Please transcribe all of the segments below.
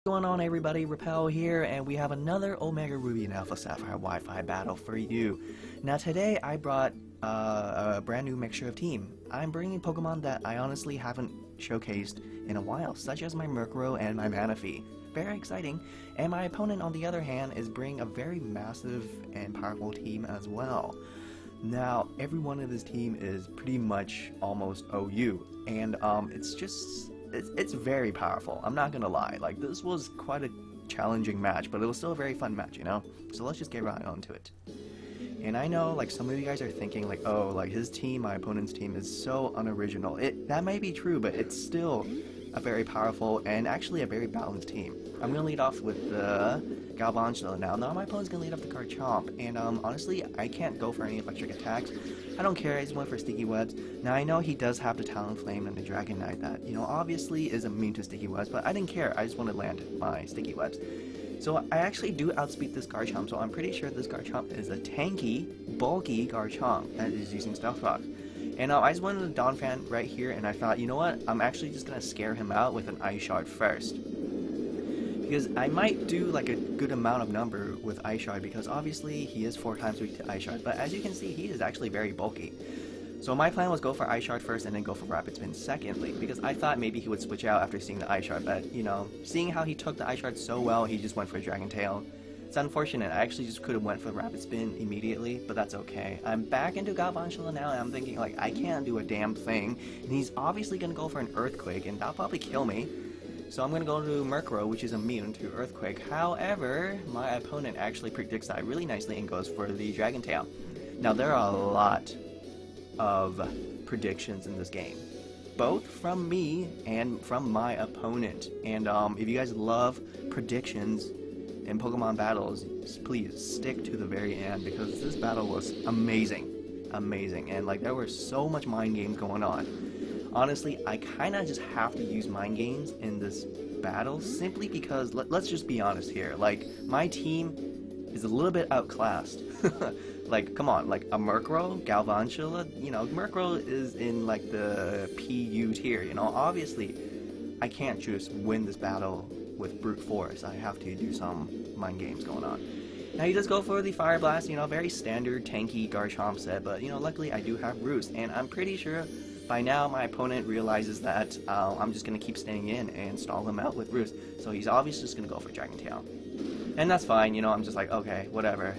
What's going on, everybody? Repel here, and we have another Omega Ruby and Alpha Sapphire Wi-Fi battle for you. Now today I brought a brand new mixture of team. I'm bringing Pokemon that I honestly haven't showcased in a while, such as my Murkrow and my Manaphy. Very exciting. And my opponent, on the other hand, is bringing a very massive and powerful team as well. Now, everyone in this team is pretty much almost OU, and it's very powerful. I'm not gonna lie. Like, this was quite a challenging match, but it was still a very fun match, you know? So let's just get right onto it. And I know, like, some of you guys are thinking, like, oh, like, his team, my opponent's team, is so unoriginal. That may be true, but it's still a very powerful and actually a very balanced team. I'm gonna lead off with the Galvantula now. Now my opponent's gonna lead off the Garchomp, and honestly, I can't go for any electric attacks. I don't care, I just went for Sticky Webs. Now I know he does have the Talonflame and the Dragonite that, you know, obviously is immune to Sticky Webs, but I didn't care, I just want to land my Sticky Webs. So I actually do outspeed this Garchomp, so I'm pretty sure this Garchomp is a tanky, bulky Garchomp that is using Stealth Rock. And I just wanted a Donphan right here, and I thought, you know what, I'm actually just gonna scare him out with an Ice Shard first. Because I might do like a good amount of number with Ice Shard, because obviously he is 4 times weak to Ice Shard, but as you can see, he is actually very bulky. So my plan was go for Ice Shard first and then go for Rapid Spin secondly, because I thought maybe he would switch out after seeing the Ice Shard, but you know, seeing how he took the Ice Shard so well, he just went for Dragon Tail. It's unfortunate, I actually just could have went for Rapid Spin immediately, but that's okay. I'm back into Galvantula now, and I'm thinking, like, I can't do a damn thing, and he's obviously gonna go for an Earthquake, and that'll probably kill me. So I'm gonna go to Murkrow, which is immune to Earthquake. However, my opponent actually predicts that really nicely and goes for the Dragon Tail. Now, there are a lot of predictions in this game, both from me and from my opponent. And if you guys love predictions in Pokemon battles, please stick to the very end, because this battle was amazing, and like there was so much mind games going on. Honestly, I kind of just have to use mind games in this battle simply because let's just be honest here, like my team is a little bit outclassed. Like, come on, like a Murkrow, Galvantula, you know, Murkrow is in like the PU tier, you know. Obviously I can't just win this battle with brute force. I have to do some mind games going on. Now he does go for the Fire Blast, you know, very standard tanky Garchomp set, but you know, luckily I do have Roost, and I'm pretty sure by now my opponent realizes that I'm just going to keep staying in and stall him out with Roost, so he's obviously just going to go for Dragon Tail. And that's fine, you know, I'm just like, okay, whatever.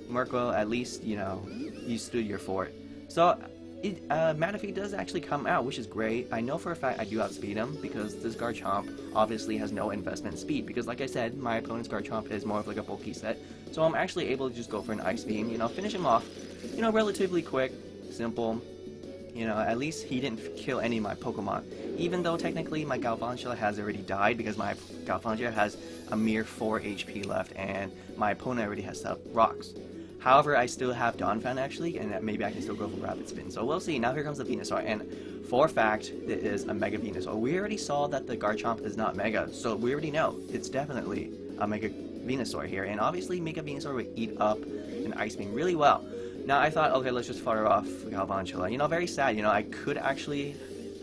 Murkrow, at least, you know, you stood your fort. So Manaphy does actually come out, which is great. I know for a fact I do outspeed him, because this Garchomp obviously has no investment in speed, because like I said, my opponent's Garchomp is more of like a bulky set, so I'm actually able to just go for an Ice Beam, you know, finish him off, you know, relatively quick, simple. You know, at least he didn't kill any of my Pokemon, even though technically my Galvantula has already died, because my Galvantula has a mere 4 HP left, and my opponent already has set rocks. However, I still have Donphan actually, and maybe I can still go for Rapid Spin. So we'll see. Now here comes the Venusaur, and for a fact, it is a Mega Venusaur. We already saw that the Garchomp is not Mega, so we already know it's definitely a Mega Venusaur here. And obviously, Mega Venusaur would eat up an Ice Beam really well. Now I thought, okay, let's just fire off Galvantula. You know, very sad. You know, I could actually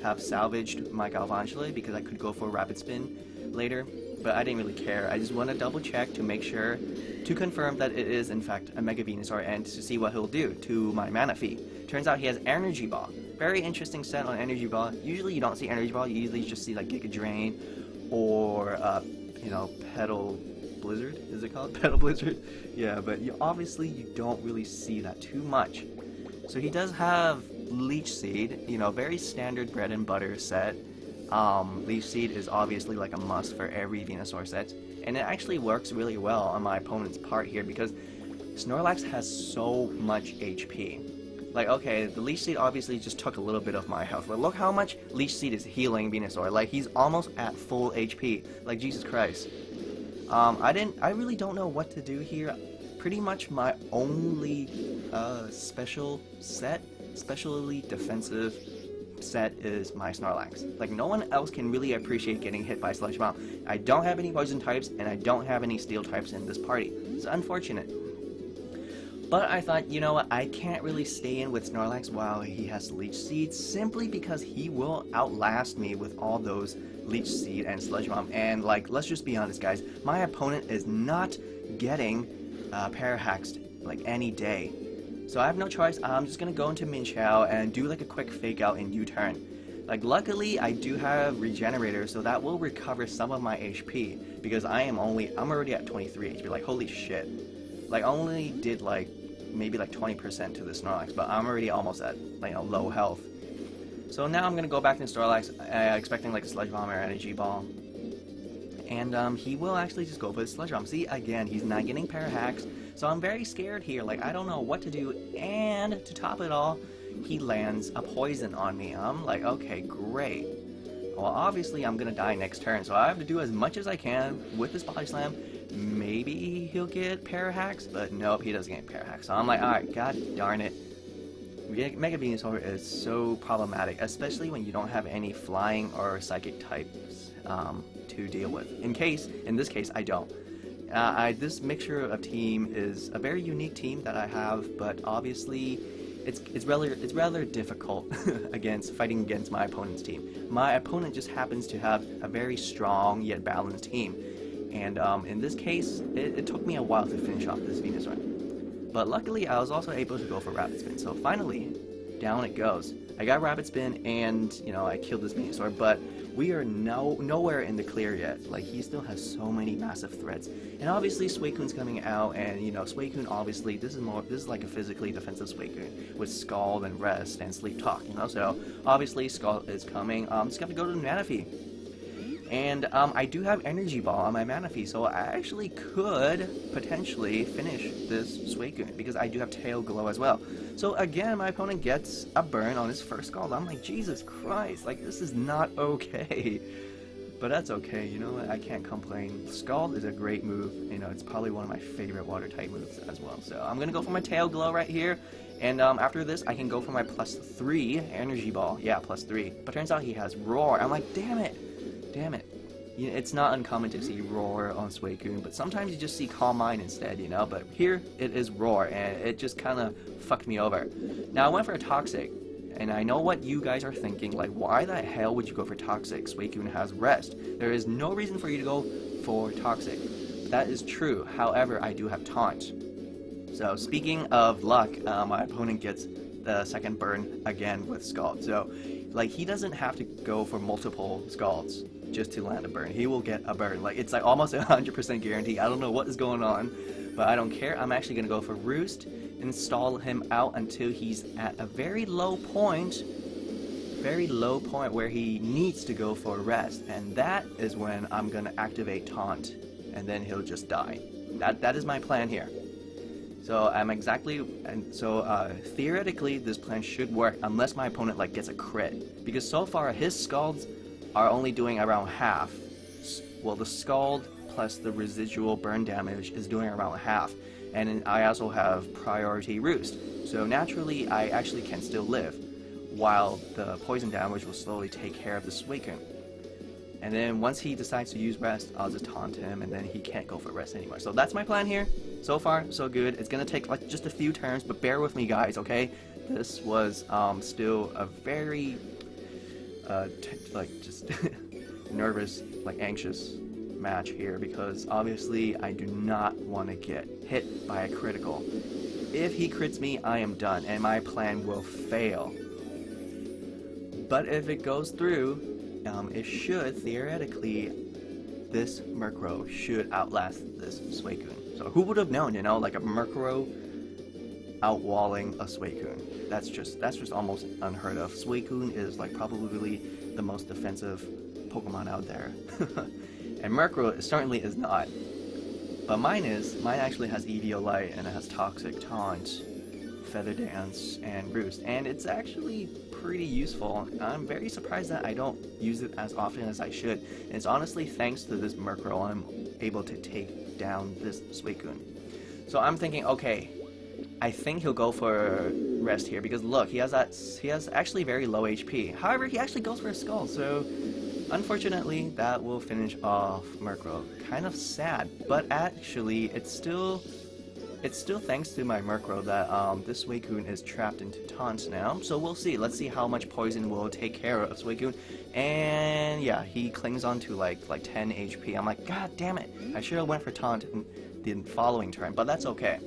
have salvaged my Galvantula because I could go for Rapid Spin later, but I didn't really care. I just want to double check to make sure, to confirm that it is in fact a Mega Venusaur, and to see what he'll do to my Manaphy. Turns out he has Energy Ball. Very interesting set on Energy Ball. Usually you don't see Energy Ball, you usually just see like Giga Drain or you know, Petal Blizzard, is it called? Petal Blizzard? Yeah, but obviously you don't really see that too much. So he does have Leech Seed, you know, very standard bread and butter set. Leech Seed is obviously like a must for every Venusaur set, and it actually works really well on my opponent's part here, because Snorlax has so much HP. Like, okay, the Leech Seed obviously just took a little bit of my health, but look how much Leech Seed is healing Venusaur. Like, he's almost at full HP. Like, Jesus Christ. I really don't know what to do here. Pretty much my only specially defensive set is my Snorlax. Like, no one else can really appreciate getting hit by Sludge Bomb. I don't have any poison types, and I don't have any steel types in this party. It's unfortunate. But I thought, you know what, I can't really stay in with Snorlax while he has Leech Seed, simply because he will outlast me with all those Leech Seed and Sludge Bomb, and like, let's just be honest, guys, my opponent is not getting Parahaxed like any day. So I have no choice. I'm just gonna go into Mienshao and do like a quick fake out in U-turn. Like, luckily I do have Regenerator, so that will recover some of my HP, because I'm already at 23 HP. Like, holy shit. Like, I only did like maybe like 20% to the Snorlax, but I'm already almost at, like, you know, low health. So now I'm gonna go back to Snorlax, expecting like a Sludge Bomb or Energy Ball. And he will actually just go for the Sludge Bomb. See, again, he's not getting Parahax, so I'm very scared here. Like, I don't know what to do, and to top it all, he lands a poison on me. I'm like, okay, great. Well, obviously I'm gonna die next turn, so I have to do as much as I can with this Body Slam. Maybe he'll get Parahax, but nope, he doesn't get Parahax. So I'm like, alright, god darn it. Mega Venusaur is so problematic, especially when you don't have any flying or psychic types to deal with. In this case, I don't. This mixture of team is a very unique team that I have, but obviously it's rather difficult fighting against my opponent's team. My opponent just happens to have a very strong yet balanced team, and in this case, it took me a while to finish off this Venusaur. But luckily, I was also able to go for Rapid Spin. So finally, down it goes. I got Rapid Spin, and you know, I killed this Venusaur, but we are nowhere in the clear yet. Like, he still has so many massive threats, and obviously Suicune's coming out, and you know, Suicune obviously this is like a physically defensive Suicune with Scald and Rest and Sleep Talk. You know, so obviously Scald is coming. I'm just gonna go to Manaphy. And I do have Energy Ball on my Manaphy, so I actually could potentially finish this Suicune, because I do have Tail Glow as well. So again, my opponent gets a burn on his first Scald. I'm like, Jesus Christ, like, this is not okay. But that's okay, you know what, I can't complain. Scald is a great move, you know, it's probably one of my favorite water type moves as well. So I'm gonna go for my Tail Glow right here, and after this I can go for my +3 Energy Ball. Yeah, +3. But turns out he has Roar. I'm like, damn it. You know, it's not uncommon to see Roar on Suicune, but sometimes you just see Calm Mind instead, you know, but here it is Roar, and it just kind of fucked me over. Now I went for a Toxic, and I know what you guys are thinking, like, why the hell would you go for Toxic? Suicune has Rest. There is no reason for you to go for Toxic. That is true, however, I do have Taunt. So speaking of luck, my opponent gets the second burn again with Scald, so like, he doesn't have to go for multiple Scalds just to land a burn. He will get a burn. Like, it's like almost 100% guarantee. I don't know what is going on, but I don't care. I'm actually gonna go for Roost, install him out until he's at a very low point where he needs to go for Rest, and that is when I'm gonna activate Taunt, and then he'll just die. That is my plan here. So theoretically this plan should work unless my opponent like gets a crit, because so far his Scalds are only doing around half. Well, the Scald plus the residual burn damage is doing around half, and I also have priority Roost, so naturally I actually can still live, while the poison damage will slowly take care of the Suicune. And then once he decides to use Rest, I'll just taunt him, and then he can't go for Rest anymore. So that's my plan here. So far, so good. It's gonna take like just a few turns, but bear with me, guys, okay? This was still a very just nervous, like anxious match here, because obviously I do not want to get hit by a critical. If he crits me, I am done, and my plan will fail. But if it goes through, it should, theoretically, this Murkrow should outlast this Suicune. So who would have known, you know, like a Murkrow outwalling a Suicune. That's just almost unheard of. Suicune is like probably the most defensive Pokemon out there. And Murkrow certainly is not. But mine actually has Eviolite, and it has Toxic, Taunt, Feather Dance, and Roost, and it's actually pretty useful. I'm very surprised that I don't use it as often as I should, and it's honestly thanks to this Murkrow I'm able to take down this Suicune. So I'm thinking, okay, I think he'll go for Rest here, because look, he has actually very low HP. However, he actually goes for a Skull, so unfortunately that will finish off Murkrow. Kind of sad, but actually it's still it's still thanks to my Murkrow that this Suicune is trapped into taunts now. So we'll see. Let's see how much poison will take care of Suicune. And yeah, he clings on to like 10 HP. I'm like, god damn it! I should have went for taunt in the following turn, but that's okay.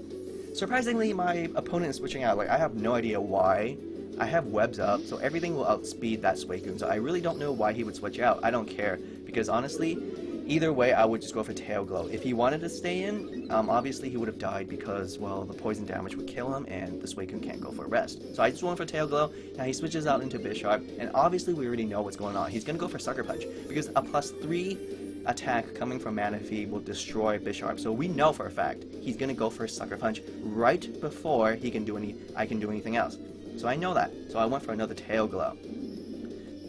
Surprisingly, my opponent is switching out. Like, I have no idea why. I have webs up, so everything will outspeed that Suicune. So I really don't know why he would switch out. I don't care, because honestly, either way, I would just go for Tail Glow. If he wanted to stay in, obviously he would have died because, well, the poison damage would kill him, and the Suicune can't go for a rest. So I just went for Tail Glow. Now he switches out into Bisharp, and obviously we already know what's going on. He's going to go for Sucker Punch, because a +3 attack coming from Manaphy will destroy Bisharp. So we know for a fact he's going to go for a Sucker Punch right before I can do anything else. So I know that. So I went for another Tail Glow.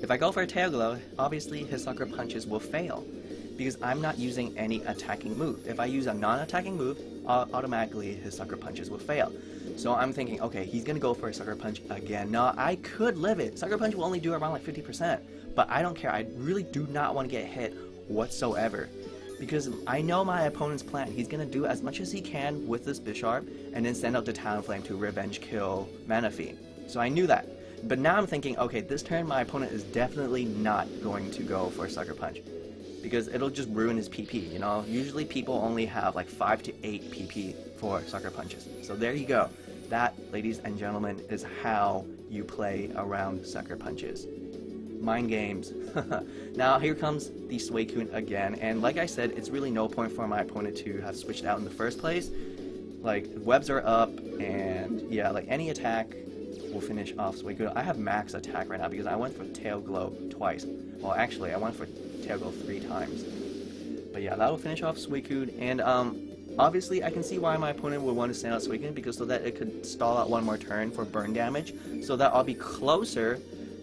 If I go for a Tail Glow, obviously his Sucker Punches will fail, because I'm not using any attacking move. If I use a non-attacking move, automatically his Sucker Punches will fail. So I'm thinking, okay, he's gonna go for a Sucker Punch again. Now, I could live it. Sucker Punch will only do around like 50%, but I don't care. I really do not want to get hit whatsoever, because I know my opponent's plan. He's gonna do as much as he can with this Bisharp, and then send out the Talonflame to revenge kill Manaphy. So I knew that. But now I'm thinking, okay, this turn my opponent is definitely not going to go for a Sucker Punch, because it'll just ruin his PP, you know? Usually people only have like 5 to 8 PP for Sucker Punches. So there you go. That, ladies and gentlemen, is how you play around Sucker Punches. Mind games. Now here comes the Suicune again, and like I said, it's really no point for my opponent to have switched out in the first place. Like, webs are up, and yeah, like any attack will finish off Suicune. I have max attack right now because I went for Tail Glow twice. Well, actually, I went for Tail Glow 3 times. But yeah, that'll finish off Suicune, and obviously I can see why my opponent would want to send out Suicune, because so that it could stall out one more turn for burn damage, so that I'll be closer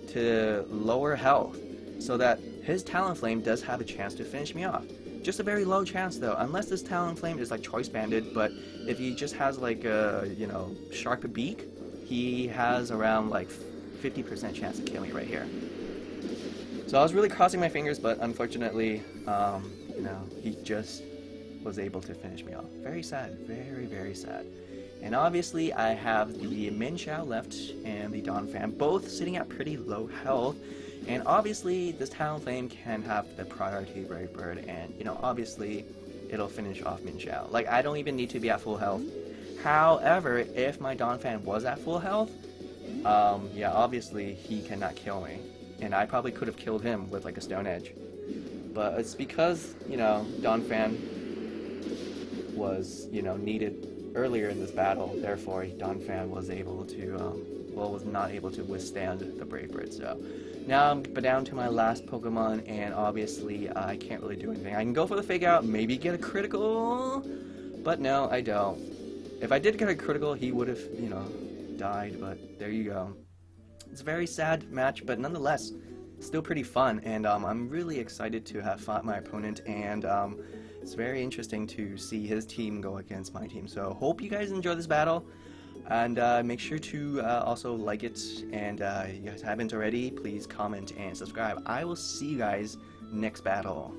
to lower health, so that his Talonflame does have a chance to finish me off. Just a very low chance though, unless this Talonflame is like choice banded, but if he just has like a, you know, sharp beak, he has around like 50% chance of killing me right here. So I was really crossing my fingers, but unfortunately, you know, he just was able to finish me off. Very sad, very, very sad. And obviously I have the Mienshao left and the Donphan, both sitting at pretty low health. And obviously this Talonflame can have the priority Brave Bird, and you know, obviously it'll finish off Mienshao. Like, I don't even need to be at full health. However, if my Donphan was at full health, yeah, obviously he cannot kill me. And I probably could have killed him with like a Stone Edge. But it's because, you know, Donphan was, you know, needed earlier in this battle, therefore Donphan was able to, well, was not able to withstand the Brave Bird. So now I'm down to my last Pokemon, and obviously I can't really do anything. I can go for the Fake Out, maybe get a critical, but no, I don't. If I did get a critical, he would have, you know, died, but there you go. It's a very sad match, but nonetheless, still pretty fun, and I'm really excited to have fought my opponent, and it's very interesting to see his team go against my team. So hope you guys enjoy this battle, and make sure to also like it, and if you guys haven't already, please comment and subscribe. I will see you guys next battle.